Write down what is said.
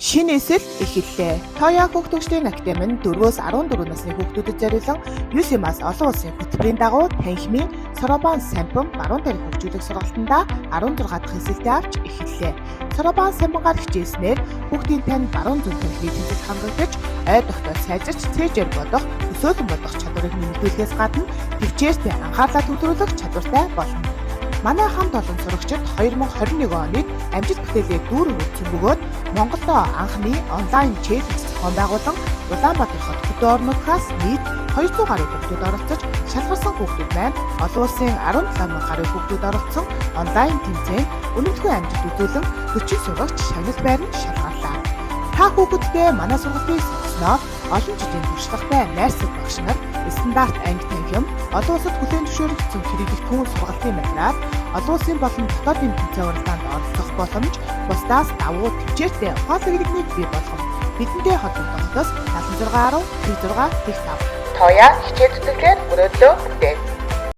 Шинэ эсэл эхэллээ. Тоя хүүхдүүдийн академи нь 4-өөс 14 насны хүүхдүүдэд зориулсан USM-аас олон улсын хөтөлбөрийн дагуу танхимын Соробан Сампан баруун тарих хөгжүүлэх сургалтанда 16 дахь эсэлтээ авч эхэллээ. Соробан Сампангаар хичээснээр хүүхдийн тань баруун зүг тарихыг тэмцэж хамрагдаж, ой тогтоол сайжирч цээжээр бодох, өсөөлөн бодох чадварыг нэмэгдүүлэхээс гадна төвчээрт анхаарлаа төвлөрүүлэх чадвартай болно. Манай хамт олон сурагчид 2021 оныг амжилт бүтээлээр дүүрэн өгсөн бөгөөд Монголдо анхны онлайн чэт зохион байгуулан Улаанбаатар хот хөдөө орнуудаас нийт 200 гаруй хүүхдүүд оролцож шалгарсан хүүхдүүд маань олон улсын 17 мянган гаруй хүүхдүүд оролцсон онлайн тэмцээнд өнөмтгөө амжилт үзүүлэн 40 сурагч шагнал байранд шалгарлаа. Та хүүхэдтэй манай сургалтыг сонгосноо олон жилийн туршлагатай найрсаг багш нар стандарт анги танхим, олон улсад хүлээн зөвшөөрөгдсөн хэрэглэгдэхүүн сургалтын материал, олон улсын болон дотоодын тэмцээн уралдаанд оролцох боломж, бусдаас давуу төвчээртэй ухаалаг иргэнийг бий болгох. Бидэнтэй холбогдохоос 7610 46 5. Тоя хичээл зүтгэлээр өрөөлөө бүтээн.